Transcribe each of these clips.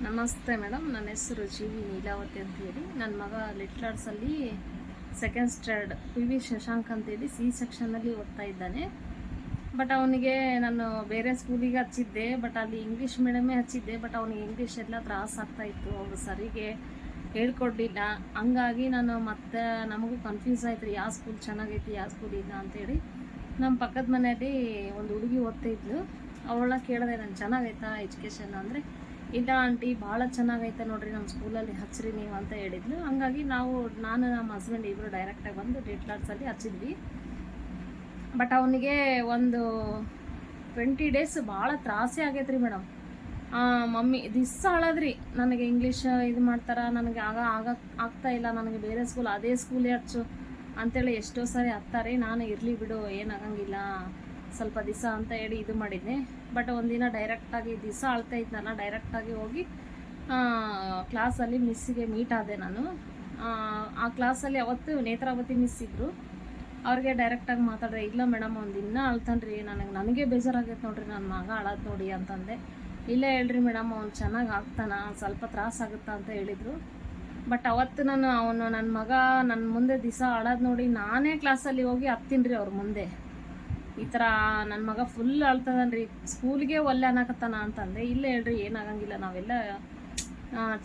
ನಮಸ್ತೆ ಮೇಡಮ್, ನನ್ನ ಹೆಸರು ಜಿ ವಿ ನೀಲಾವತಿ ಅಂತೇಳಿ. ನನ್ನ ಮಗ ಲಿಟ್ಲ್ ಆರ್ಟ್ಸಲ್ಲಿ second standard P V Shashank ಅಂತೇಳಿ ಸಿ ಸೆಕ್ಷನಲ್ಲಿ ಓದ್ತಾ ಇದ್ದಾನೆ. ಬಟ್ ಅವನಿಗೆ ನಾನು ಬೇರೆ ಸ್ಕೂಲಿಗೆ ಹಚ್ಚಿದ್ದೆ, ಬಟ್ ಅಲ್ಲಿ ಇಂಗ್ಲೀಷ್ ಮೀಡಿಯಮೇ ಹಚ್ಚಿದ್ದೆ. ಬಟ್ ಅವನಿಗೆ ಇಂಗ್ಲೀಷ್ ಎಲ್ಲ ತ್ರಾಸ ಆಗ್ತಾಯಿತ್ತು, ಅವರು ಸರಿಗೆ ಹೇಳ್ಕೊಡ್ಲಿಲ್ಲ. ಹಂಗಾಗಿ ನಾನು ಮತ್ತೆ ನಮಗೂ ಕನ್ಫ್ಯೂಸ್ ಆಯ್ತು ರೀ, ಯಾವ ಸ್ಕೂಲ್ ಚೆನ್ನಾಗೈತಿ ಯಾವ ಸ್ಕೂಲ್ ಇಲ್ಲ ಅಂತೇಳಿ. ನಮ್ಮ ಪಕ್ಕದ ಮನೆಯಲ್ಲಿ ಒಂದು ಹುಡುಗಿ ಓದ್ತಾ ಇದ್ಲು. ಅವಳ ಕೇಳಿದೆ, ನಾನು ಚೆನ್ನಾಗೈತಾ ಎಜುಕೇಷನ್ ಅಂದರೆ, ಇಲ್ಲ ಆಂಟಿ ಭಾಳ ಚೆನ್ನಾಗೈತೆ ನೋಡ್ರಿ, ನಮ್ಮ ಸ್ಕೂಲಲ್ಲಿ ಹಚ್ಚಿರಿ ನೀವು ಅಂತ ಹೇಳಿದ್ಲು. ಹಂಗಾಗಿ ನಾನು ನಮ್ಮ ಹಸ್ಬೆಂಡ್ ಇಬ್ಬರು ಡೈರೆಕ್ಟಾಗಿ ಬಂದು ಲಿಟ್ಲ್ ಆರ್ಟ್ಸಲ್ಲಿ ಹಚ್ಚಿದ್ವಿ. ಬಟ್ ಅವನಿಗೆ ಒಂದು 20 ಡೇಸ್ ಭಾಳ ತ್ರಾಸೇ ಆಗೈತೆ ರೀ ಮೇಡಮ್. ಮಮ್ಮಿ ದಿವ್ಸ ಅಳದ್ರಿ, ನನಗೆ ಇಂಗ್ಲೀಷ್ ಇದು ಮಾಡ್ತಾರೆ, ನನಗೆ ಆಗ್ತಾ ಇಲ್ಲ, ನನಗೆ ಬೇರೆ ಸ್ಕೂಲ್ ಅದೇ ಸ್ಕೂಲೇ ಹಚ್ಚು ಅಂತೇಳಿ ಎಷ್ಟೋ ಸಾರಿ ಹತ್ತಾರೆ. ನಾನು ಇರಲಿ ಬಿಡು, ಏನಾಗಂಗಿಲ್ಲ ಸ್ವಲ್ಪ ದಿವಸ ಅಂತ ಹೇಳಿ ಇದು ಮಾಡಿದ್ದೆ. ಬಟ್ ಒಂದಿನ ಡೈರೆಕ್ಟಾಗಿ ದಿವಸ ಅಳ್ತಾ ಇದ್ನಲ್ಲ, ಡೈರೆಕ್ಟಾಗಿ ಹೋಗಿ ಕ್ಲಾಸಲ್ಲಿ ಮಿಸ್ಸಿಗೆ ಮೀಟ್ ಆದೆ ನಾನು. ಆ ಕ್ಲಾಸಲ್ಲಿ ಅವತ್ತು ನೇತ್ರಾವತಿ ಮಿಸ್ ಇದ್ದರು. ಅವ್ರಿಗೆ ಡೈರೆಕ್ಟಾಗಿ ಮಾತಾಡಿದೆ, ಇಲ್ಲ ಮೇಡಮ್ ಒಂದು ದಿನ ಅಳ್ತಾನ್ರಿ, ನನಗೆ ಬೇಜಾರಾಗೈತೆ ನೋಡ್ರಿ, ನನ್ನ ಮಗ ಅಳೋದು ನೋಡಿ ಅಂತಂದೆ. ಇಲ್ಲ ಹೇಳ್ರಿ ಮೇಡಮ್, ಅವ್ನು ಚೆನ್ನಾಗಿ ಆಗ್ತಾನ, ಸ್ವಲ್ಪ ತ್ರಾಸಾಗುತ್ತಾ ಅಂತ ಹೇಳಿದರು. ಬಟ್ ಅವತ್ತು ನನ್ನ ಮಗ ನನ್ನ ಮುಂದೆ ದಿವಸ ಅಳೋದು ನೋಡಿ ನಾನೇ ಕ್ಲಾಸಲ್ಲಿ ಹೋಗಿ ಹತ್ತೀನಿ ರೀ ಅವ್ರ ಮುಂದೆ. ಈ ಥರ ನನ್ನ ಮಗ ಫುಲ್ ಅಳ್ತದನ್ರಿ, ಸ್ಕೂಲ್ಗೆ ಒಲ್ಲೆ ಅನ್ನಕತ್ತಾನ ಅಂತಂದೆ. ಇಲ್ಲ ಹೇಳ್ರಿ, ಏನಾಗಂಗಿಲ್ಲ, ನಾವೆಲ್ಲ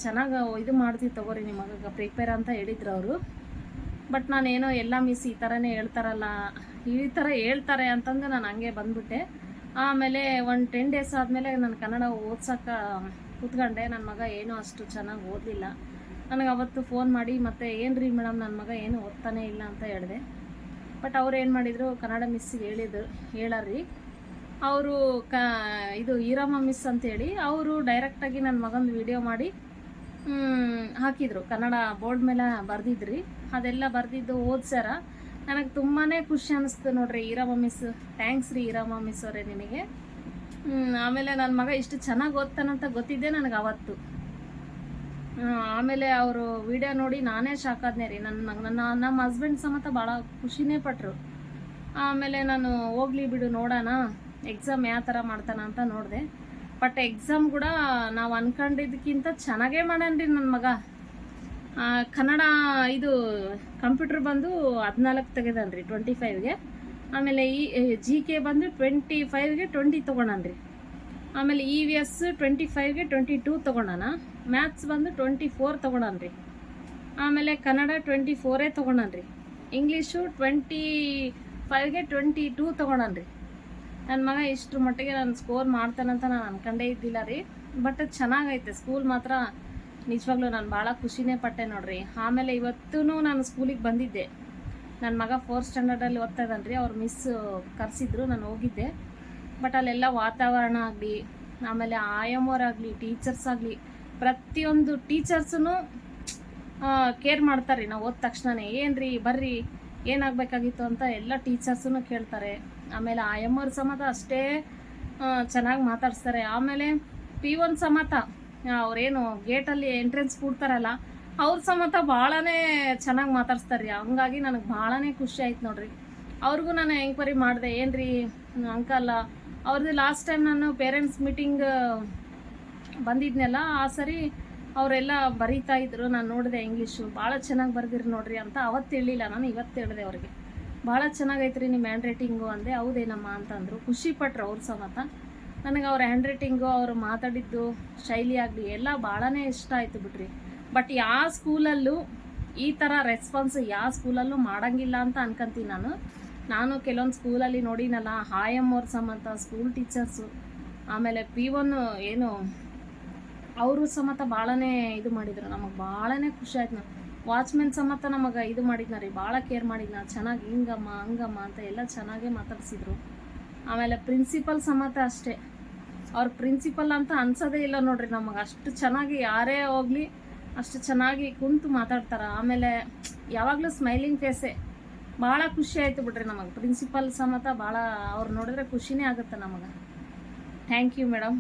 ಚೆನ್ನಾಗಿ ಇದು ಮಾಡ್ತೀವಿ ತಗೋರಿ ನಿಮ್ಮ ಮಗ ಪ್ರಿಪೇರ್ ಅಂತ ಹೇಳಿದ್ರು ಅವರು. ಬಟ್ ನಾನೇನೋ ಎಲ್ಲ ಮಿಸ್ ಈ ಥರನೇ ಹೇಳ್ತಾರಲ್ಲ, ಈ ಥರ ಹೇಳ್ತಾರೆ ಅಂತಂದು ನಾನು ಹಂಗೆ ಬಂದ್ಬಿಟ್ಟೆ. ಆಮೇಲೆ ಒಂದು 10 ಡೇಸ್ ಆದಮೇಲೆ ನಾನು ಕನ್ನಡ ಓದ್ಸೋಕೆ ಕೂತ್ಕೊಂಡೆ. ನನ್ನ ಮಗ ಏನೂ ಅಷ್ಟು ಚೆನ್ನಾಗಿ ಓದಲಿಲ್ಲ. ನನಗೆ ಅವತ್ತು ಫೋನ್ ಮಾಡಿ ಮತ್ತೆ ಏನು ರೀ ಮೇಡಮ್, ನನ್ನ ಮಗ ಏನು ಓದ್ತಾನೇ ಇಲ್ಲ ಅಂತ ಹೇಳಿದೆ. ಬಟ್ ಅವ್ರು ಏನು ಮಾಡಿದರು, ಕನ್ನಡ ಮಿಸ್ಸಿಗೆ ಹೇಳಾರ್ರಿ ಅವರು. ಇದು ಈರಮ್ಮ ಮಿಸ್ ಅಂತೇಳಿ ಅವರು ಡೈರೆಕ್ಟಾಗಿ ನನ್ನ ಮಗಂದು ವಿಡಿಯೋ ಮಾಡಿ ಹಾಕಿದರು. ಕನ್ನಡ ಬೋರ್ಡ್ ಮೇಲೆ ಬರೆದಿದ್ರಿ, ಅದೆಲ್ಲ ಬರೆದಿದ್ದು ಓದ್ಸ್ಯಾರ. ನನಗೆ ತುಂಬಾ ಖುಷಿ ಅನ್ನಿಸ್ತು ನೋಡ್ರಿ. ಈರಮ್ಮ ಮಿಸ್, ಥ್ಯಾಂಕ್ಸ್ ರೀ ಈರಮ್ಮ ಮಿಸ್ ಅವರೇ ನಿಮಗೆ. ಆಮೇಲೆ ನನ್ನ ಮಗ ಇಷ್ಟು ಚೆನ್ನಾಗಿ ಓದ್ತಾನಂತ ಗೊತ್ತಿದ್ದೆ ನನಗೆ ಅವತ್ತು. ಆಮೇಲೆ ಅವರು ವಿಡಿಯೋ ನೋಡಿ ನಾನೇ ಶಾಕ್ ಆದ್ನೇ ರೀ. ನಮ್ಮ ಹಸ್ಬೆಂಡ್ ಸಮೇತ ಭಾಳ ಖುಷಿನೇ ಪಟ್ಟರು. ಆಮೇಲೆ ನಾನು ಹೋಗ್ಲಿ ಬಿಡು ನೋಡೋಣ ಎಕ್ಸಾಮ್ ಯಾವ ಥರ ಮಾಡ್ತಾನ ಅಂತ ನೋಡಿದೆ. ಬಟ್ ಎಕ್ಸಾಮ್ ಕೂಡ ನಾವು ಅನ್ಕೊಂಡಿದ್ದಕ್ಕಿಂತ ಚೆನ್ನಾಗೇ ಮಾಡಾನ್ರಿ ನನ್ನ ಮಗ. ಕನ್ನಡ ಇದು ಕಂಪ್ಯೂಟರ್ ಬಂದು 14 ತೆಗೆದಾನ್ರಿ 25ಗೆ. ಆಮೇಲೆ GK ಬಂದು 25ಗೆ 20 ತೊಗೊಂಡಾನ್ರಿ. ಆಮೇಲೆ EVS 25ಗೆ 22 ತೊಗೊಂಡಾನ. ಮ್ಯಾಥ್ಸ್ ಬಂದು 24 ತೊಗೊಂಡಾನ್ರಿ. ಆಮೇಲೆ ಕನ್ನಡ 24 ತೊಗೊಂಡಾನ್ರಿ. ಇಂಗ್ಲೀಷು 25ಗೆ 22 ತೊಗೊಂಡಾನ್ರಿ. ನನ್ನ ಮಗ ಇಷ್ಟರ ಮಟ್ಟಿಗೆ ನಾನು ಸ್ಕೋರ್ ಮಾಡ್ತಾನಂತ ನಾನು ಅನ್ಕೊಂಡೇ ಇದ್ದಿಲ್ಲ ರೀ. ಬಟ್ ಚೆನ್ನಾಗೈತೆ ಸ್ಕೂಲ್ ಮಾತ್ರ, ನಿಜವಾಗ್ಲೂ ನಾನು ಭಾಳ ಖುಷಿನೇ ಪಟ್ಟೆ ನೋಡ್ರಿ. ಆಮೇಲೆ ಇವತ್ತೂ ನಾನು ಸ್ಕೂಲಿಗೆ ಬಂದಿದ್ದೆ. ನನ್ನ ಮಗ 4th ಸ್ಟ್ಯಾಂಡರ್ಡಲ್ಲಿ ಓದ್ತಾ ಇದ್ದಾನ್ರಿ. ಅವ್ರು ಮಿಸ್ ಕರೆಸಿದ್ರು, ನಾನು ಹೋಗಿದ್ದೆ. ಬಟ್ ಅಲ್ಲೆಲ್ಲ ವಾತಾವರಣ ಆಗಲಿ, ಆಮೇಲೆ ಆಯಮ್ಮೋರಾಗಲಿ, ಟೀಚರ್ಸ್ ಆಗಲಿ, ಪ್ರತಿಯೊಂದು ಟೀಚರ್ಸೂ ಕೇರ್ ಮಾಡ್ತಾರೆ. ನಾವು ಓದ ತಕ್ಷಣವೇ ಏನು ರೀ ಬರ್ರಿ, ಏನಾಗಬೇಕಾಗಿತ್ತು ಅಂತ ಎಲ್ಲ ಟೀಚರ್ಸೂ ಕೇಳ್ತಾರೆ. ಆಮೇಲೆ ಆಯಮ್ಮವ್ರ ಸಮೇತ ಅಷ್ಟೇ ಚೆನ್ನಾಗಿ ಮಾತಾಡಿಸ್ತಾರೆ. ಆಮೇಲೆ P1 ಸಮೇತ ಅವ್ರೇನು ಗೇಟಲ್ಲಿ ಎಂಟ್ರೆನ್ಸ್ ಕೊಡ್ತಾರಲ್ಲ, ಅವ್ರ ಸಮೇತ ಭಾಳನೇ ಚೆನ್ನಾಗಿ ಮಾತಾಡಿಸ್ತಾರೆ ರೀ. ಹಂಗಾಗಿ ನನಗೆ ಭಾಳನೇ ಖುಷಿ ಆಯ್ತು ನೋಡ್ರಿ. ಅವ್ರಿಗೂ ನಾನು ಎಂಕ್ವೈರಿ ಮಾಡಿದೆ, ಏನು ರೀ ಅಂಕಲ್ ಅವ್ರದ್ದು ಲಾಸ್ಟ್ ಟೈಮ್ ನಾನು ಪೇರೆಂಟ್ಸ್ ಮೀಟಿಂಗ್ ಬಂದಿದ್ನೆಲ್ಲ, ಆ ಸರಿ ಅವರೆಲ್ಲ ಬರೀತಾ ಇದ್ರು. ನಾನು ನೋಡಿದೆ ಇಂಗ್ಲೀಷು ಭಾಳ ಚೆನ್ನಾಗಿ ಬರ್ದಿರಿ ನೋಡ್ರಿ ಅಂತ. ಅವತ್ತು ಹೇಳಿಲ್ಲ ನಾನು, ಇವತ್ತು ಹೇಳಿದೆ ಅವ್ರಿಗೆ. ಭಾಳ ಚೆನ್ನಾಗೈತೆ ರೀ ನಿಮ್ಮ ಹ್ಯಾಂಡ್ ರೈಟಿಂಗು ಅಂದೆ. ಹೌದೇನಮ್ಮ ಅಂತಂದರು. ಖುಷಿ ಪಟ್ರು ಅವ್ರ ಸಮೇತ. ನನಗೆ ಅವ್ರ ಹ್ಯಾಂಡ್ ರೈಟಿಂಗು, ಅವರು ಮಾತಾಡಿದ್ದು ಶೈಲಿ ಆಗಲಿ ಎಲ್ಲ ಭಾಳನೇ ಇಷ್ಟ ಆಯಿತು ಬಿಡ್ರಿ. ಬಟ್ ಯಾವ ಸ್ಕೂಲಲ್ಲೂ ಈ ಥರ ರೆಸ್ಪಾನ್ಸ್ ಯಾವ ಸ್ಕೂಲಲ್ಲೂ ಮಾಡೋಂಗಿಲ್ಲ ಅಂತ ಅನ್ಕೊಂತೀನಿ ನಾನು ಕೆಲವೊಂದು ಸ್ಕೂಲಲ್ಲಿ ನೋಡಿನಲ್ಲ, ಹಾಯಮ್ಮವ್ರ ಸಮೇತ ಸ್ಕೂಲ್ ಟೀಚರ್ಸು, ಆಮೇಲೆ P1 ಏನು ಅವರು ಸಮೇತ ಭಾಳನೇ ಇದು ಮಾಡಿದ್ರು. ನಮಗೆ ಭಾಳನೇ ಖುಷಿ ಆಯ್ತು. ವಾಚ್ಮೆನ್ ಸಮೇತ ನಮಗೆ ಇದು ಮಾಡಿದ್ನ ರೀ, ಭಾಳ ಕೇರ್ ಮಾಡಿದ್ನ, ಚೆನ್ನಾಗಿ ಹಿಂಗಮ್ಮ ಹಂಗಮ್ಮ ಅಂತ ಎಲ್ಲ ಚೆನ್ನಾಗೇ ಮಾತಾಡ್ಸಿದ್ರು. ಆಮೇಲೆ ಪ್ರಿನ್ಸಿಪಲ್ ಸಮೇತ ಅಷ್ಟೇ, ಅವ್ರ ಪ್ರಿನ್ಸಿಪಲ್ ಅಂತ ಅನ್ಸೋದೇ ಇಲ್ಲ ನೋಡ್ರಿ ನಮಗೆ. ಅಷ್ಟು ಚೆನ್ನಾಗಿ ಯಾರೇ ಹೋಗಲಿ ಅಷ್ಟು ಚೆನ್ನಾಗಿ ಕುಂತು ಮಾತಾಡ್ತಾರೆ. ಆಮೇಲೆ ಯಾವಾಗಲೂ ಸ್ಮೈಲಿಂಗ್ ಫೇಸೇ. ಭಾಳ ಖುಷಿ ಆಯಿತು ಬಿಡ್ರಿ ನಮಗೆ. ಪ್ರಿನ್ಸಿಪಲ್ ಸಮೇತ ಭಾಳ ಅವ್ರು ನೋಡಿದ್ರೆ ಖುಷಿನೇ ಆಗುತ್ತೆ ನಮಗೆ. Thank you madam.